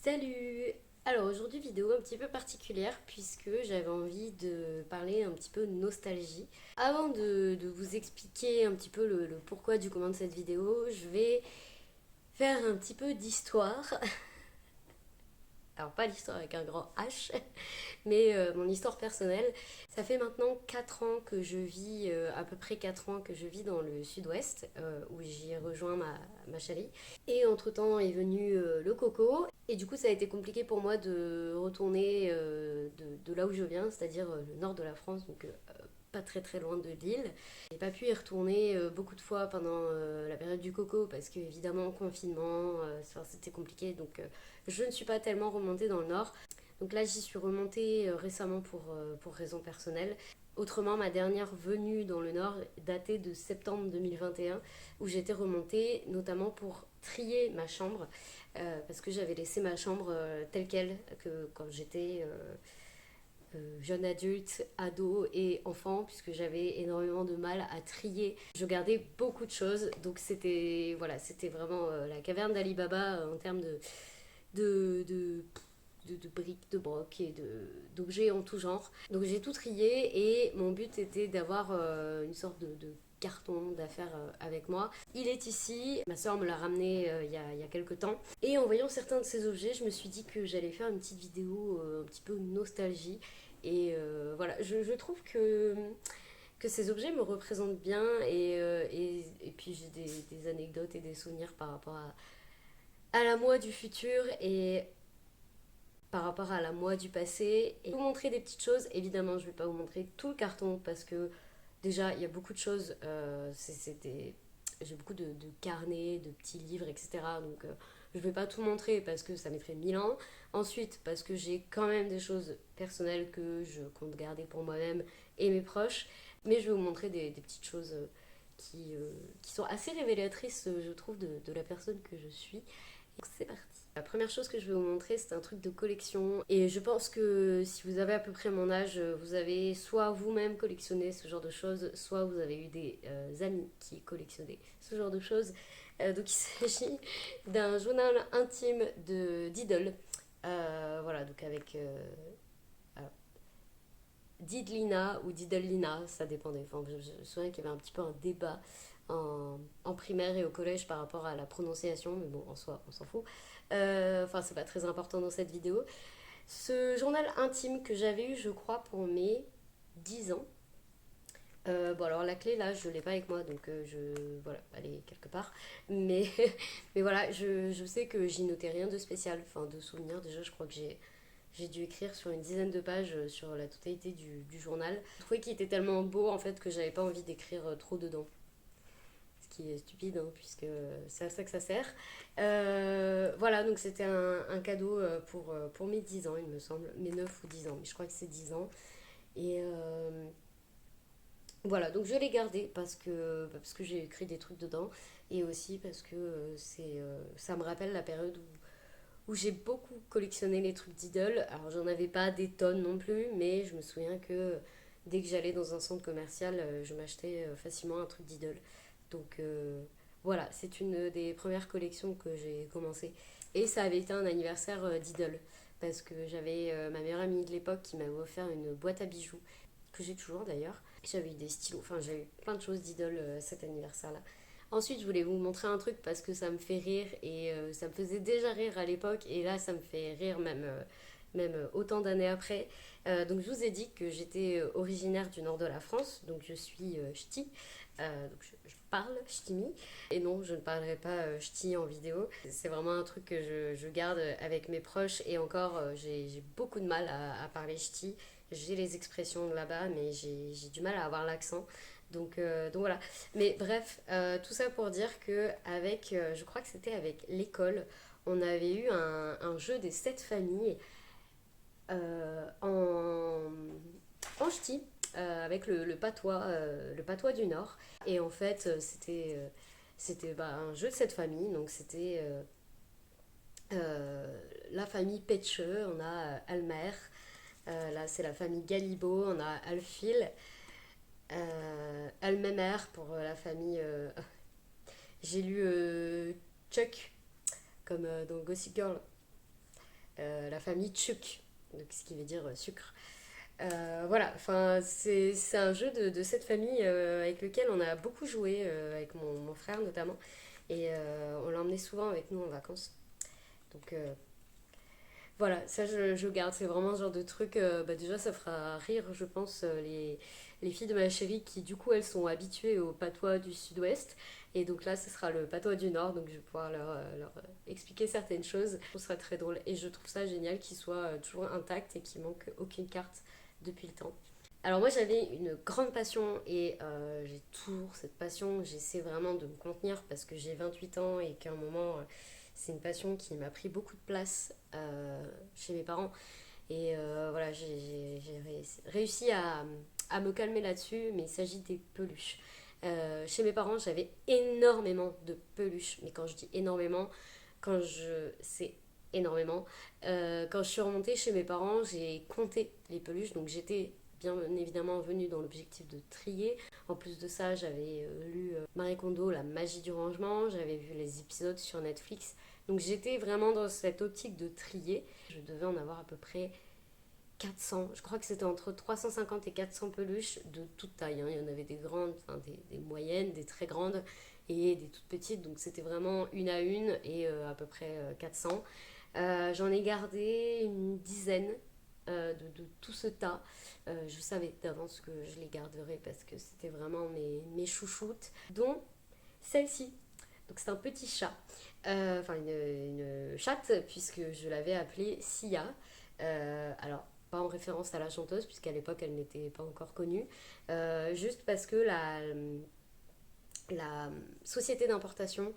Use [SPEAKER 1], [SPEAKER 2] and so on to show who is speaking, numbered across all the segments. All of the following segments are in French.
[SPEAKER 1] Salut! Alors aujourd'hui vidéo un petit peu particulière puisque j'avais envie de parler un petit peu de nostalgie. Avant de vous expliquer un petit peu le pourquoi du comment de cette vidéo, je vais faire un petit peu d'histoire. Alors pas l'histoire avec un grand H, mais mon histoire personnelle. Ça fait maintenant 4 ans que je vis, à peu près 4 ans que je vis dans le sud-ouest, où j'y ai rejoint ma chérie. Et entre-temps est venu le coco. Et du coup ça a été compliqué pour moi de retourner de là où je viens, c'est-à-dire le nord de la France, donc pas très très loin de Lille. J'ai pas pu y retourner beaucoup de fois pendant la période du coco parce que évidemment confinement, c'était compliqué, donc je ne suis pas tellement remontée dans le nord. Donc là j'y suis remontée récemment pour raisons personnelles. Autrement, ma dernière venue dans le nord datait de septembre 2021 où j'étais remontée notamment pour trier ma chambre parce que j'avais laissé ma chambre telle qu'elle que quand j'étais jeune adulte, ado et enfant, puisque j'avais énormément de mal à trier. Je gardais beaucoup de choses, donc c'était voilà, c'était vraiment la caverne d'Ali Baba en termes de, de, de briques, de brocs et d'objets en tout genre. Donc j'ai tout trié et mon but était d'avoir une sorte de carton d'affaires avec moi. Il est ici, ma soeur me l'a ramené il y a quelques temps. Et en voyant certains de ces objets, je me suis dit que j'allais faire une petite vidéo un petit peu nostalgie. Et voilà, je trouve que ces objets me représentent bien et puis j'ai des anecdotes et des souvenirs par rapport à la moi du futur et par rapport à la moi du passé. Et vous montrer des petites choses, évidemment je ne vais pas vous montrer tout le carton parce que déjà il y a beaucoup de choses, j'ai beaucoup de carnets, de petits livres, etc. Donc je ne vais pas tout montrer parce que ça mettrait 1000 ans. Ensuite parce que j'ai quand même des choses personnelles que je compte garder pour moi-même et mes proches. Mais je vais vous montrer des petites choses qui sont assez révélatrices, je trouve, de la personne que je suis. Donc c'est parti. La première chose que je vais vous montrer, c'est un truc de collection. Et je pense que si vous avez à peu près mon âge, vous avez soit vous-même collectionné ce genre de choses, soit vous avez eu des amis qui collectionnaient ce genre de choses. Donc il s'agit d'un journal intime d'Idol. Voilà, donc avec Didlina ou Didlina, ça dépendait. Enfin, je me souviens qu'il y avait un petit peu un débat en primaire et au collège par rapport à la prononciation, mais bon, en soi, on s'en fout. Enfin, c'est pas très important dans cette vidéo. Ce journal intime que j'avais eu, je crois, pour mes 10 ans. Bon, alors la clé, là, je l'ai pas avec moi, donc voilà, elle est quelque part. Mais, mais voilà, je sais que j'y notais rien de spécial, enfin, de souvenirs. Déjà, je crois que j'ai dû écrire sur une dizaine de pages sur la totalité du journal. Je trouvais qu'il était tellement beau, en fait, que j'avais pas envie d'écrire trop dedans. Ce qui est stupide, hein, puisque c'est à ça que ça sert. Voilà, donc c'était un cadeau pour mes 10 ans, il me semble, mes 9 ou 10 ans, mais je crois que c'est 10 ans. Et voilà, donc je l'ai gardé parce que j'ai écrit des trucs dedans et aussi parce que ça me rappelle la période où j'ai beaucoup collectionné les trucs d'Idol. Alors j'en avais pas des tonnes non plus, mais je me souviens que dès que j'allais dans un centre commercial, je m'achetais facilement un truc d'Idol. Donc voilà, c'est une des premières collections que j'ai commencé. Et ça avait été un anniversaire d'Idol, parce que j'avais ma meilleure amie de l'époque qui m'avait offert une boîte à bijoux, que j'ai toujours d'ailleurs. J'avais eu des stylos, enfin j'avais eu plein de choses d'Idol cet anniversaire-là. Ensuite, je voulais vous montrer un truc parce que ça me fait rire et ça me faisait déjà rire à l'époque et là, ça me fait rire même autant d'années après. Donc, je vous ai dit que j'étais originaire du nord de la France, donc je suis ch'ti, donc je parle ch'timi. Et non, je ne parlerai pas ch'ti en vidéo. C'est vraiment un truc que je garde avec mes proches et encore, j'ai beaucoup de mal à parler ch'ti. J'ai les expressions de là-bas, mais j'ai du mal à avoir l'accent. Donc voilà. Mais bref, tout ça pour dire que avec, je crois que c'était avec l'école, on avait eu un jeu des 7 familles en ch'ti, avec le patois du Nord. Et en fait, c'était un jeu de 7 familles. Donc c'était la famille Petcheux, on a Almer. Là, c'est la famille Galibo, on a Alfil. Almemer pour la famille. J'ai lu Chuck, comme dans Gossip Girl. la famille Tchuk, donc ce qui veut dire sucre. Voilà, enfin c'est un jeu de cette famille avec lequel on a beaucoup joué, avec mon frère notamment, et on l'emmenait souvent avec nous en vacances. Donc voilà, ça je garde, c'est vraiment ce genre de truc, bah déjà ça fera rire je pense les filles de ma chérie qui du coup elles sont habituées au patois du sud-ouest, et donc là ce sera le patois du nord, donc je vais pouvoir leur expliquer certaines choses. Je trouve ça très drôle et je trouve ça génial qu'il soit toujours intact et qu'il manque aucune carte depuis le temps. Alors moi j'avais une grande passion et j'ai toujours cette passion, j'essaie vraiment de me contenir parce que j'ai 28 ans et qu'à un moment c'est une passion qui m'a pris beaucoup de place chez mes parents. Et voilà, j'ai réussi à me calmer là-dessus, mais il s'agit des peluches. Chez mes parents, j'avais énormément de peluches, mais quand je dis énormément, c'est énormément. Quand je suis remontée chez mes parents, j'ai compté les peluches, donc j'étais bien évidemment venue dans l'objectif de trier. En plus de ça, j'avais lu Marie Kondo, La magie du rangement, j'avais vu les épisodes sur Netflix. Donc j'étais vraiment dans cette optique de trier. Je devais en avoir à peu près 400. Je crois que c'était entre 350 et 400 peluches de toute taille, hein. Il y en avait des grandes, enfin des moyennes, des très grandes et des toutes petites. Donc c'était vraiment une à une et à peu près 400. J'en ai gardé une dizaine de tout ce tas. Je savais d'avance que je les garderais parce que c'était vraiment mes chouchoutes, dont celle-ci. Donc c'est un petit chat, enfin une chatte, puisque je l'avais appelée Sia. Alors, pas en référence à la chanteuse, puisqu'à l'époque elle n'était pas encore connue, juste parce que la société d'importation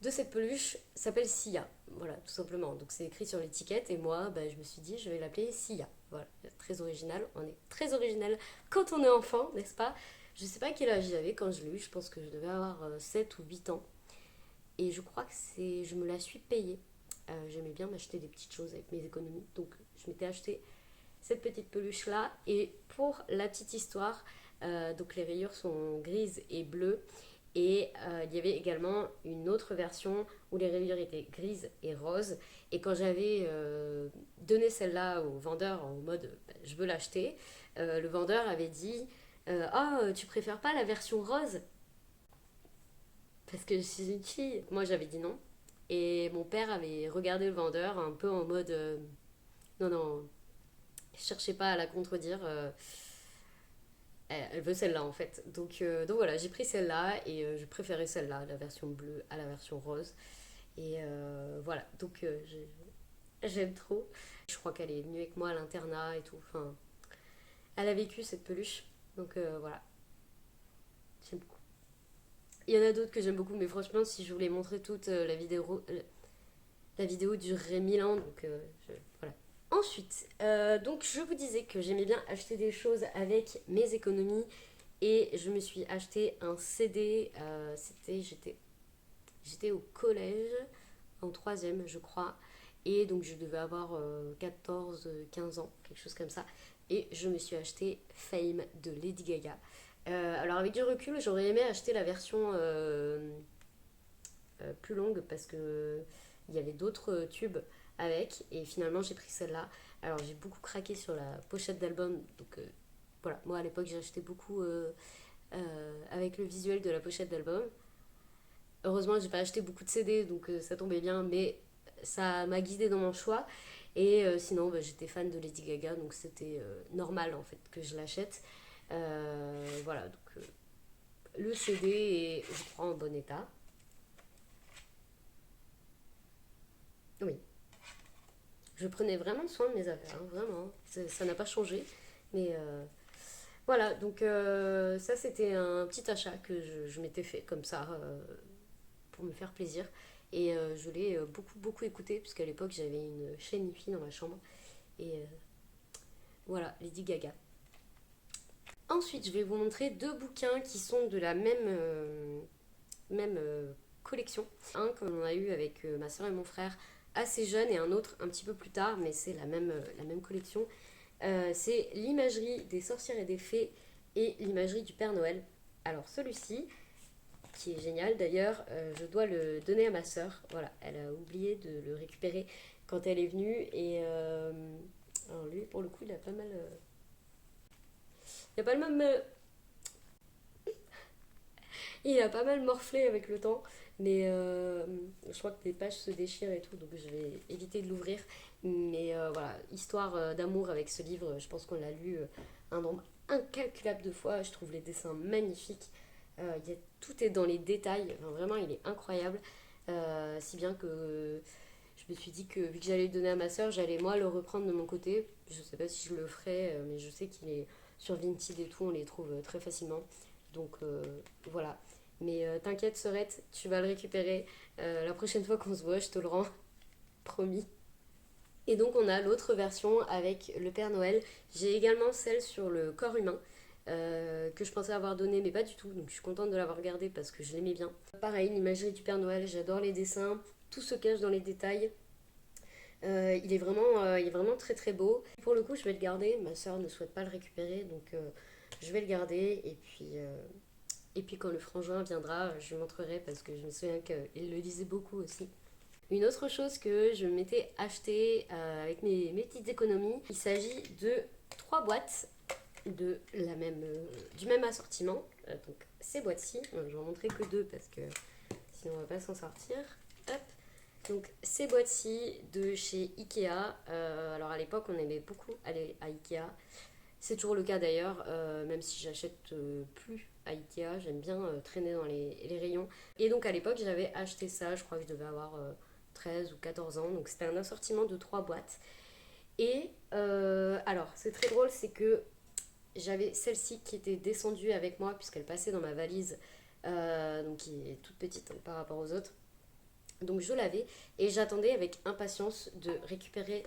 [SPEAKER 1] de cette peluche s'appelle Sia. Voilà, tout simplement. Donc c'est écrit sur l'étiquette et moi, bah, je me suis dit, je vais l'appeler Sia. Voilà, très original. On est très original quand on est enfant, n'est-ce pas? Je sais pas quel âge j'avais quand je l'ai eu, je pense que je devais avoir 7 ou 8 ans. Et je crois que je me la suis payée. J'aimais bien m'acheter des petites choses avec mes économies. Donc je m'étais acheté cette petite peluche là. Et pour la petite histoire, donc les rayures sont grises et bleues. Et il y avait également une autre version où les rayures étaient grises et roses. Et quand j'avais donné celle-là au vendeur en mode je veux l'acheter, le vendeur avait dit ah, tu préfères pas la version rose? Parce que je suis une fille. Moi j'avais dit non. Et mon père avait regardé le vendeur un peu en mode non, non, cherchez pas à la contredire. Elle veut celle-là en fait. Donc voilà, j'ai pris celle-là et je préférais celle-là, la version bleue à la version rose. Et voilà, donc j'aime trop. Je crois qu'elle est venue avec moi à l'internat et tout. Enfin, elle a vécu cette peluche. Donc voilà, j'aime beaucoup. Il y en a d'autres que j'aime beaucoup, mais franchement, si je vous les montrais toutes, la vidéo durerait 1000 ans. Donc voilà. Ensuite, donc je vous disais que j'aimais bien acheter des choses avec mes économies et je me suis acheté un CD. J'étais au collège en troisième, je crois, et donc je devais avoir 14, 15 ans, quelque chose comme ça. Et je me suis acheté Fame de Lady Gaga. Alors avec du recul, j'aurais aimé acheter la version plus longue parce que il y avait d'autres tubes avec et finalement j'ai pris celle-là. Alors j'ai beaucoup craqué sur la pochette d'album, donc voilà, moi à l'époque j'ai acheté beaucoup avec le visuel de la pochette d'album. Heureusement j'ai pas acheté beaucoup de CD donc ça tombait bien, mais ça m'a guidée dans mon choix. Et sinon bah, j'étais fan de Lady Gaga, donc c'était normal en fait que je l'achète. Voilà, donc le CD est je crois en bon état. Oui, je prenais vraiment soin de mes affaires, hein, vraiment. Ça n'a pas changé. Mais voilà, donc ça c'était un petit achat que je m'étais fait comme ça pour me faire plaisir. Et je l'ai beaucoup beaucoup écouté puisqu'à l'époque j'avais une chaîne Hi-Fi dans ma chambre. Et voilà, Lady Gaga. Ensuite, je vais vous montrer deux bouquins qui sont de la même collection. Un qu'on a eu avec ma soeur et mon frère assez jeune et un autre un petit peu plus tard, mais c'est la même collection. C'est l'imagerie des sorcières et des fées et l'imagerie du Père Noël. Alors celui-ci, qui est génial d'ailleurs, je dois le donner à ma soeur. Voilà, elle a oublié de le récupérer quand elle est venue. Et alors lui, pour le coup, il a pas mal... il a pas le même... il a pas mal morflé avec le temps. Mais je crois que les pages se déchirent et tout, donc je vais éviter de l'ouvrir. Mais voilà, histoire d'amour avec ce livre, je pense qu'on l'a lu un nombre incalculable de fois. Je trouve les dessins magnifiques. Tout est dans les détails. Enfin, vraiment, il est incroyable. Si bien que je me suis dit que vu que j'allais le donner à ma soeur, j'allais moi le reprendre de mon côté. Je sais pas si je le ferai, mais je sais qu'il est sur Vinted et tout, on les trouve très facilement. Donc voilà. Mais t'inquiète, Sorette, tu vas le récupérer. La prochaine fois qu'on se voit, je te le rends. Promis. Et donc on a l'autre version avec le Père Noël. J'ai également celle sur le corps humain. Que je pensais avoir donné mais pas du tout, donc je suis contente de l'avoir gardée parce que je l'aimais bien. Pareil, l'imagerie du Père Noël, j'adore les dessins, tout se cache dans les détails. Il est vraiment très très beau. Pour le coup, je vais le garder, ma soeur ne souhaite pas le récupérer, donc je vais le garder. Et puis quand le frangin viendra, je lui montrerai parce que je me souviens qu'il le lisait beaucoup aussi. Une autre chose que je m'étais acheté avec mes petites économies, il s'agit de 3 boîtes du même assortiment. Donc ces boîtes-ci, je vais en montrer que 2 parce que sinon on va pas s'en sortir. Hop. Donc ces boîtes-ci de chez Ikea. Alors à l'époque on aimait beaucoup aller à Ikea. C'est toujours le cas d'ailleurs, même si j'achète plus à Ikea, j'aime bien traîner dans les rayons. Et donc à l'époque j'avais acheté ça, je crois que je devais avoir 13 ou 14 ans. Donc c'était un assortiment de 3 boîtes. Et alors c'est très drôle, c'est que j'avais celle-ci qui était descendue avec moi puisqu'elle passait dans ma valise, donc qui est toute petite hein, par rapport aux autres. Donc je l'avais et j'attendais avec impatience de récupérer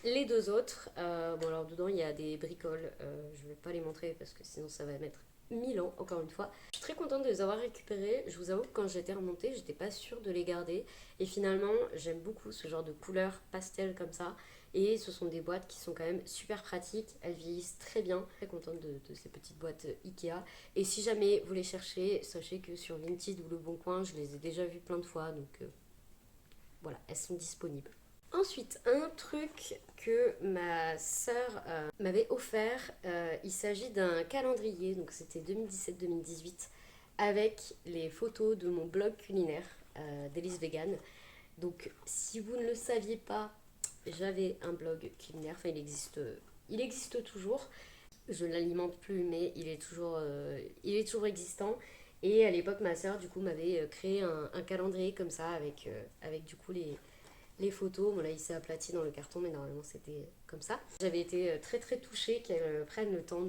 [SPEAKER 1] les 2 autres. Bon alors dedans il y a des bricoles, je ne vais pas les montrer parce que sinon ça va mettre 1000 ans encore une fois. Je suis très contente de les avoir récupérés. Je vous avoue que quand j'étais remontée, j'étais pas sûre de les garder. Et finalement j'aime beaucoup ce genre de couleurs pastel comme ça. Et ce sont des boîtes qui sont quand même super pratiques, elles vieillissent très bien. Très contente de ces petites boîtes Ikea. Et si jamais vous les cherchez, sachez que sur Vinted ou Le Bon Coin, je les ai déjà vues plein de fois. Donc voilà, elles sont disponibles. Ensuite, un truc que ma sœur m'avait offert, il s'agit d'un calendrier, donc c'était 2017-2018, avec les photos de mon blog culinaire d'Élise Vegan. Donc si vous ne le saviez pas, j'avais un blog culinaire, enfin il existe toujours. Je ne l'alimente plus, mais il est toujours existant. Et à l'époque, ma sœur, du coup, m'avait créé un calendrier comme ça, avec du coup les photos. Bon, là, il s'est aplati dans le carton, mais normalement, c'était comme ça. J'avais été très, très touchée qu'elle prenne le temps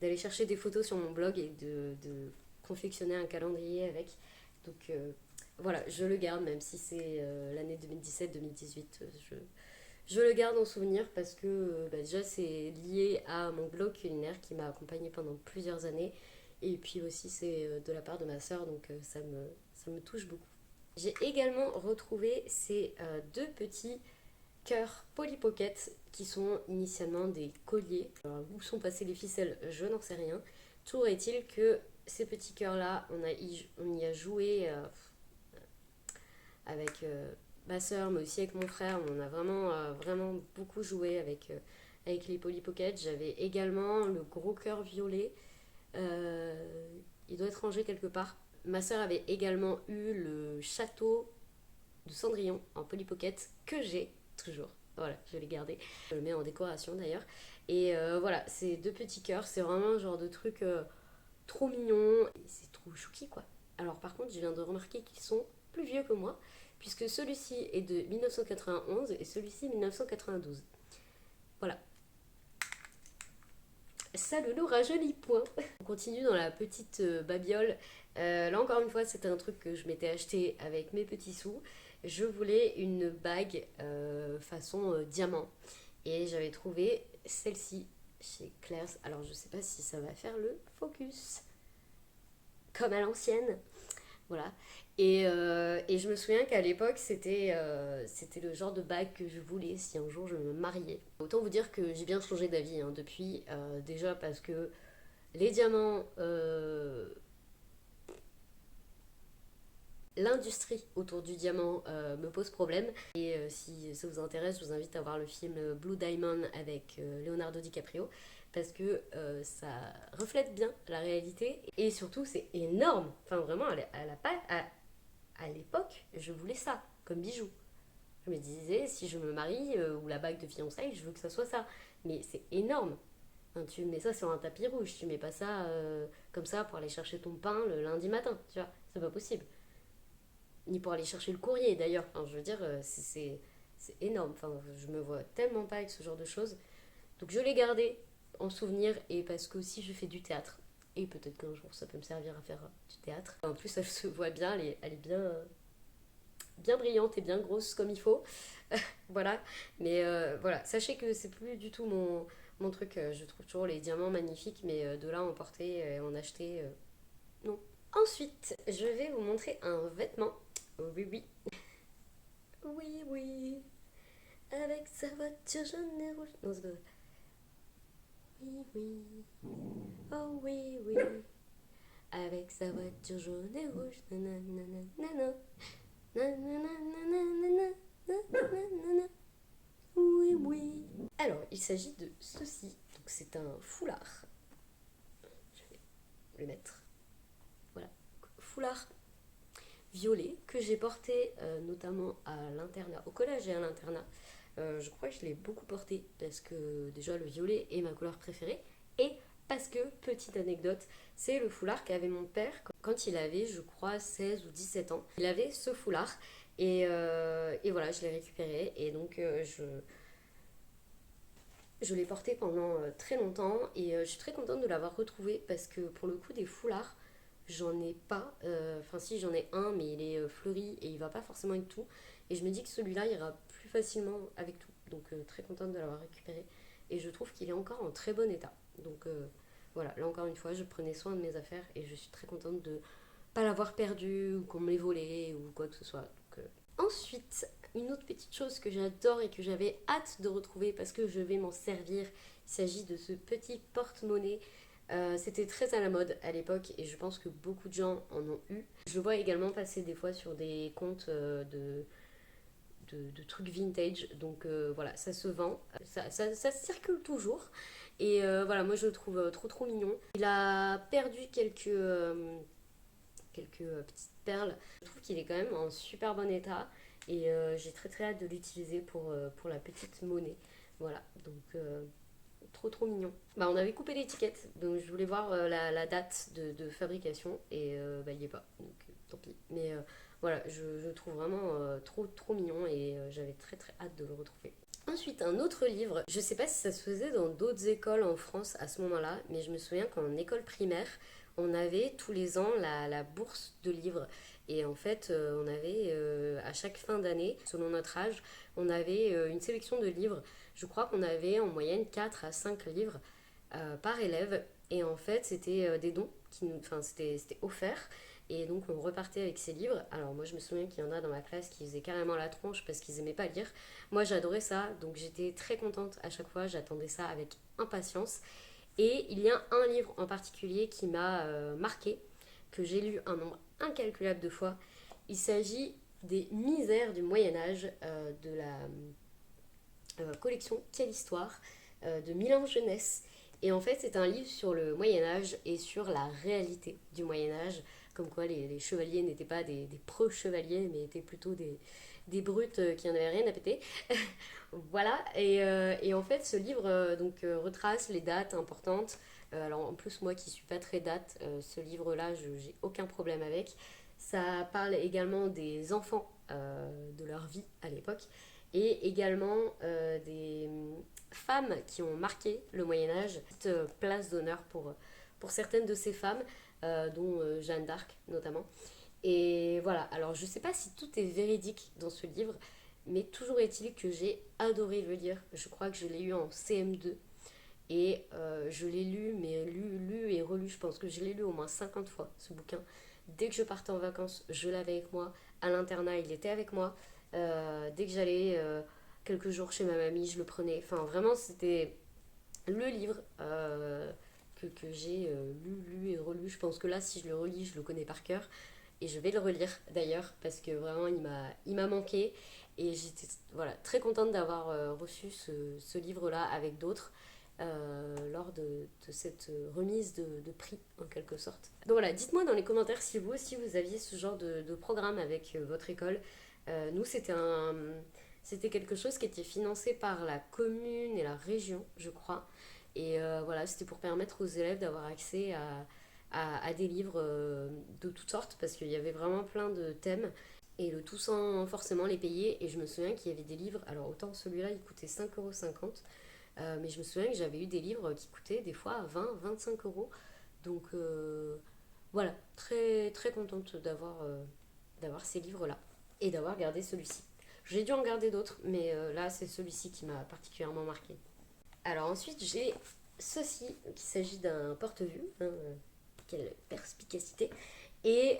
[SPEAKER 1] d'aller chercher des photos sur mon blog et de confectionner un calendrier avec. Donc, voilà, je le garde, même si c'est l'année 2017-2018. Je le garde en souvenir parce que déjà c'est lié à mon blog culinaire qui m'a accompagnée pendant plusieurs années et puis aussi c'est de la part de ma soeur donc ça me touche beaucoup. J'ai également retrouvé ces 2 petits cœurs Polly Pocket qui sont initialement des colliers. Alors, où sont passées les ficelles, je n'en sais rien. Toujours est-il que ces petits cœurs là on y a joué avec ma soeur, mais aussi avec mon frère. On a vraiment beaucoup joué avec les Polly Pocket. J'avais également le gros cœur violet. Il doit être rangé quelque part. Ma soeur avait également eu le château de Cendrillon en Polly Pocket que j'ai toujours. Voilà, je l'ai gardé. Je le mets en décoration d'ailleurs. Et voilà, ces 2 petits cœurs, c'est vraiment un genre de truc trop mignon. Et c'est trop chouki quoi. Alors par contre, je viens de remarquer qu'ils sont plus vieux que moi, puisque celui-ci est de 1991 et celui-ci 1992. Voilà. Ça ne nous rajeunit point. On continue dans la petite babiole. Là encore une fois, c'était un truc que je m'étais acheté avec mes petits sous. Je voulais une bague façon diamant. Et j'avais trouvé celle-ci chez Claire's. Alors je sais pas si ça va faire le focus. Comme à l'ancienne. Voilà. Et je me souviens qu'à l'époque, c'était le genre de bague que je voulais si un jour je me mariais. Autant vous dire que j'ai bien changé d'avis hein, depuis. Déjà parce que les diamants, L'industrie autour du diamant me pose problème. Et si ça vous intéresse, je vous invite à voir le film Blue Diamond avec Leonardo DiCaprio. Parce que ça reflète bien la réalité. Et surtout, c'est énorme. Enfin, vraiment, à l'époque, je voulais ça comme bijou. Je me disais, si je me marie ou la bague de fiançailles, je veux que ça soit ça. Mais c'est énorme. Enfin, tu mets ça sur un tapis rouge, tu mets pas ça comme ça pour aller chercher ton pain le lundi matin, tu vois, c'est pas possible. Ni pour aller chercher le courrier d'ailleurs. Enfin, je veux dire, c'est énorme. Enfin, je me vois tellement pas avec ce genre de choses. Donc je l'ai gardé en souvenir et parce que aussi je fais du théâtre. Et peut-être qu'un jour ça peut me servir à faire du théâtre. En plus, elle se voit bien, elle est bien, bien brillante et bien grosse comme il faut. Voilà. Mais voilà, sachez que c'est plus du tout mon truc. Je trouve toujours les diamants magnifiques, mais de là en porter, en acheter, non. Ensuite, je vais vous montrer un vêtement. Oui, oui. Oui, oui. Avec sa voiture jaune et rouge. Non, c'est pas ça. Oui, oui. Oh, oui, oui. Avec sa voiture jaune et rouge. Nanana, nanana. Nanana, nanana, nanana. Oui, oui. Alors, il s'agit de ceci. Donc, c'est un foulard. Je vais le mettre. Voilà. Foulard violet que j'ai porté notamment à l'internat, au collège et à l'internat. Je crois que je l'ai beaucoup porté parce que déjà le violet est ma couleur préférée et parce que, petite anecdote, c'est le foulard qu'avait mon père quand il avait, je crois, 16 ou 17 ans. Il avait ce foulard et voilà, je l'ai récupéré et donc je l'ai porté pendant très longtemps et je suis très contente de l'avoir retrouvé parce que pour le coup des foulards, j'en ai pas. Enfin si j'en ai un mais il est fleuri et il va pas forcément avec tout. Et je me dis que celui-là ira plus facilement avec tout. Donc très contente de l'avoir récupéré. Et je trouve qu'il est encore en très bon état. Donc voilà, là encore une fois, je prenais soin de mes affaires et je suis très contente de pas l'avoir perdu ou qu'on me l'ait volé ou quoi que ce soit. Donc, ensuite, une autre petite chose que j'adore et que j'avais hâte de retrouver parce que je vais m'en servir, il s'agit de ce petit porte-monnaie. C'était très à la mode à l'époque et je pense que beaucoup de gens en ont eu. Je le vois également passer des fois sur des comptes de trucs vintage. Donc voilà, ça se vend, ça circule toujours. Et voilà, moi je le trouve trop mignon. Il a perdu quelques petites perles. Je trouve qu'il est quand même en super bon état et j'ai très hâte de l'utiliser pour la petite monnaie. Voilà, donc trop mignon. Bah, on avait coupé l'étiquette, donc je voulais voir la date de fabrication et bah, il n'y est pas, donc tant pis. Mais voilà, je trouve vraiment trop mignon et j'avais très hâte de le retrouver. Ensuite, un autre livre, je sais pas si ça se faisait dans d'autres écoles en France à ce moment-là, mais je me souviens qu'en école primaire, on avait tous les ans la bourse de livres. Et en fait, on avait à chaque fin d'année, selon notre âge, on avait une sélection de livres. Je crois qu'on avait en moyenne 4 à 5 livres par élève. Et en fait, c'était des dons, enfin c'était offert. Et donc on repartait avec ces livres. Alors moi je me souviens qu'il y en a dans ma classe qui faisaient carrément la tronche parce qu'ils aimaient pas lire. Moi j'adorais ça, donc j'étais très contente à chaque fois, j'attendais ça avec impatience. Et il y a un livre en particulier qui m'a marqué, que j'ai lu un nombre incalculable de fois. Il s'agit des Misères du Moyen Âge de la collection Quelle Histoire de Milan Jeunesse. Et en fait, c'est un livre sur le Moyen-Âge et sur la réalité du Moyen-Âge, comme quoi les chevaliers n'étaient pas des pro-chevaliers, mais étaient plutôt des brutes qui en avaient rien à péter. Voilà, et en fait, ce livre retrace les dates importantes. Alors, en plus, moi qui suis pas très date, ce livre-là, j'ai aucun problème avec. Ça parle également des enfants, de leur vie à l'époque, et également des femmes qui ont marqué le Moyen-Âge, place d'honneur pour certaines de ces femmes, dont Jeanne d'Arc notamment. Et voilà, alors je sais pas si tout est véridique dans ce livre, mais toujours est-il que j'ai adoré le lire. Je crois que je l'ai eu en CM2 et je l'ai lu, mais lu et relu. Je pense que je l'ai lu au moins 50 fois ce bouquin. Dès que je partais en vacances, je l'avais avec moi. À l'internat, il était avec moi. Dès que j'allais quelques jours chez ma mamie, je le prenais. Enfin, vraiment, c'était le livre que j'ai lu et relu. Je pense que là, si je le relis, je le connais par cœur. et je vais le relire d'ailleurs parce que vraiment il m'a manqué et j'étais voilà, très contente d'avoir reçu ce livre-là avec d'autres lors de cette remise de prix en quelque sorte. Donc voilà, dites-moi dans les commentaires si vous aussi vous aviez ce genre de programme avec votre école. Nous c'était quelque chose qui était financé par la commune et la région, je crois. Et voilà, c'était pour permettre aux élèves d'avoir accès à des livres de toutes sortes, parce qu'il y avait vraiment plein de thèmes, et le tout sans forcément les payer. Et je me souviens qu'il y avait des livres, alors autant celui-là il coûtait 5,50 €, mais je me souviens que j'avais eu des livres qui coûtaient des fois 20-25 €. Donc voilà, très, très contente d'avoir ces livres-là, et d'avoir gardé celui-ci. J'ai dû en garder d'autres, mais là c'est celui-ci qui m'a particulièrement marqué. Alors ensuite j'ai ceci, qui s'agit d'un porte-vue, hein, quelle perspicacité. Et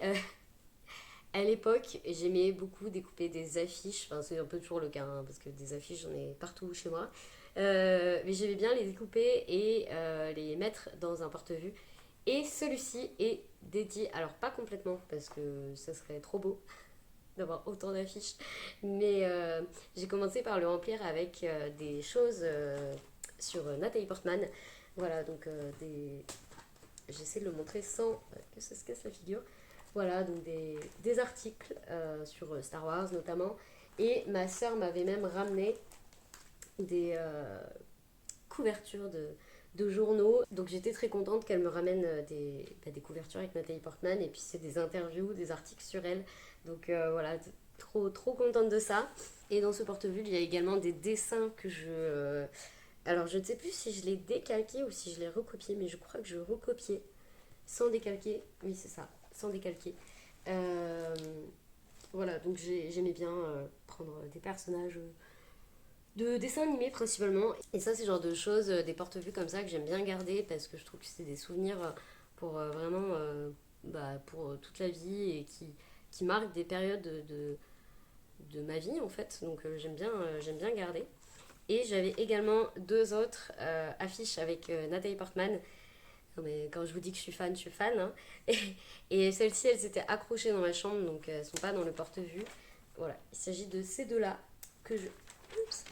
[SPEAKER 1] à l'époque j'aimais beaucoup découper des affiches, enfin c'est un peu toujours le cas, hein, parce que des affiches j'en ai partout chez moi. Mais j'aimais bien les découper et les mettre dans un porte-vue. Et celui-ci est dédié, alors pas complètement parce que ça serait trop beau d'avoir autant d'affiches, mais j'ai commencé par le remplir avec des choses sur Nathalie Portman. Voilà, donc j'essaie de le montrer sans que ça se casse la figure. Voilà, donc des articles sur Star Wars notamment. Et ma soeur m'avait même ramené des couvertures de journaux. Donc j'étais très contente qu'elle me ramène des couvertures avec Nathalie Portman. Et puis c'est des interviews, des articles sur elle. Donc voilà, trop, trop contente de ça. Et dans ce porte-vue, il y a également des dessins que alors je ne sais plus si je l'ai décalqué ou si je l'ai recopié, mais je crois que je recopiais sans décalquer. Oui, c'est ça, sans décalquer. Euh, voilà, donc j'aimais bien prendre des personnages de dessins animés principalement. Et ça, c'est le genre de choses, des porte-vues comme ça que j'aime bien garder parce que je trouve que c'est des souvenirs pour vraiment pour toute la vie et qui marquent des périodes de ma vie en fait. Donc j'aime bien garder. Et j'avais également deux autres affiches avec Nathalie Portman. Non, mais quand je vous dis que je suis fan, hein. Et celles-ci, elles étaient accrochées dans ma chambre, donc elles ne sont pas dans le porte-vue. Voilà, il s'agit de ces deux-là que oups,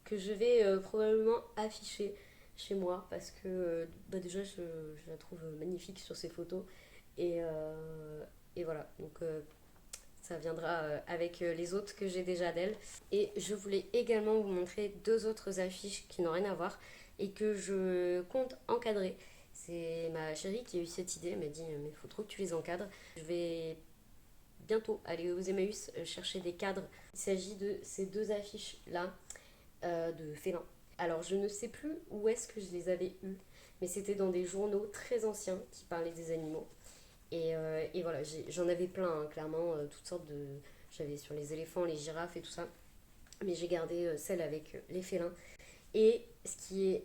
[SPEAKER 1] que je vais probablement afficher chez moi parce que déjà je la trouve magnifique sur ces photos. Et, et voilà, donc ça viendra avec les autres que j'ai déjà d'elle. Et je voulais également vous montrer deux autres affiches qui n'ont rien à voir et que je compte encadrer. C'est ma chérie qui a eu cette idée, elle m'a dit mais il faut trop que tu les encadres. Je vais bientôt aller aux Emmaüs chercher des cadres. Il s'agit de ces deux affiches là de félins. Alors je ne sais plus où est-ce que je les avais eues, mais c'était dans des journaux très anciens qui parlaient des animaux. Et voilà, j'en avais plein, hein, clairement, toutes sortes de... J'avais sur les éléphants, les girafes et tout ça. Mais j'ai gardé celle avec les félins. Et ce qui est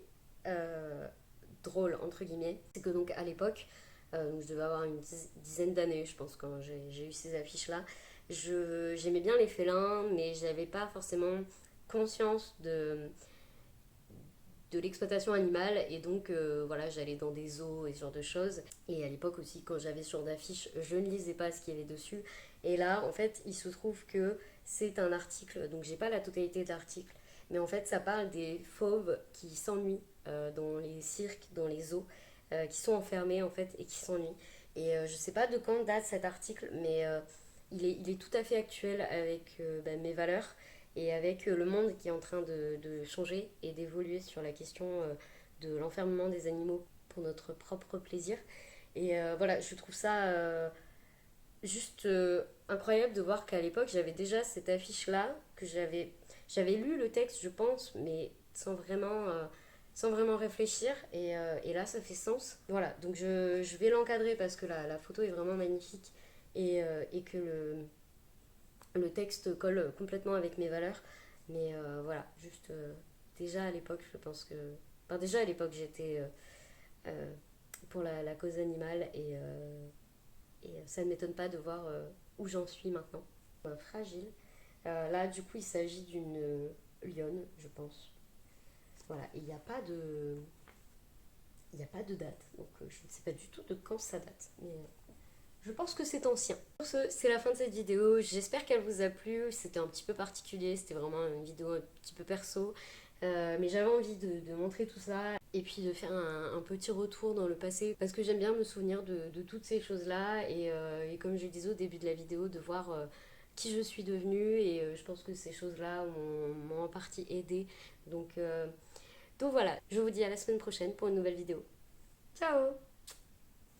[SPEAKER 1] drôle, entre guillemets, c'est que donc à l'époque, donc je devais avoir une dizaine d'années, je pense, quand j'ai eu ces affiches-là, j'aimais bien les félins, mais j'avais pas forcément conscience de l'exploitation animale. Et donc voilà, j'allais dans des zoos et ce genre de choses. Et à l'époque aussi, quand j'avais ce genre d'affiches, je ne lisais pas ce qu'il y avait dessus. Et là en fait il se trouve que c'est un article, donc j'ai pas la totalité de l'article, mais en fait ça parle des fauves qui s'ennuient dans les cirques, dans les zoos, qui sont enfermés en fait et qui s'ennuient. Et je sais pas de quand date cet article, mais il est tout à fait actuel avec mes valeurs et avec le monde qui est en train de changer et d'évoluer sur la question de l'enfermement des animaux pour notre propre plaisir. Et voilà, je trouve ça juste incroyable de voir qu'à l'époque j'avais déjà cette affiche là, que j'avais lu le texte je pense, mais sans vraiment réfléchir. Et là ça fait sens. Voilà, donc je vais l'encadrer parce que la photo est vraiment magnifique et que le texte colle complètement avec mes valeurs. Mais voilà, juste déjà à l'époque, je pense que. Enfin, déjà à l'époque, j'étais euh, pour la cause animale et ça ne m'étonne pas de voir où j'en suis maintenant. Fragile. Là, du coup, il s'agit d'une lionne, je pense. Voilà, et il n'y a pas de. Il n'y a pas de date, donc je ne sais pas du tout de quand ça date. Mais Je pense que c'est ancien. Sur ce, c'est la fin de cette vidéo. J'espère qu'elle vous a plu. C'était un petit peu particulier, c'était vraiment une vidéo un petit peu perso. Mais j'avais envie de montrer tout ça et puis de faire un petit retour dans le passé parce que j'aime bien me souvenir de toutes ces choses-là et comme je le disais au début de la vidéo, de voir qui je suis devenue et je pense que ces choses-là m'ont en partie aidée. Donc, donc voilà, je vous dis à la semaine prochaine pour une nouvelle vidéo. Ciao!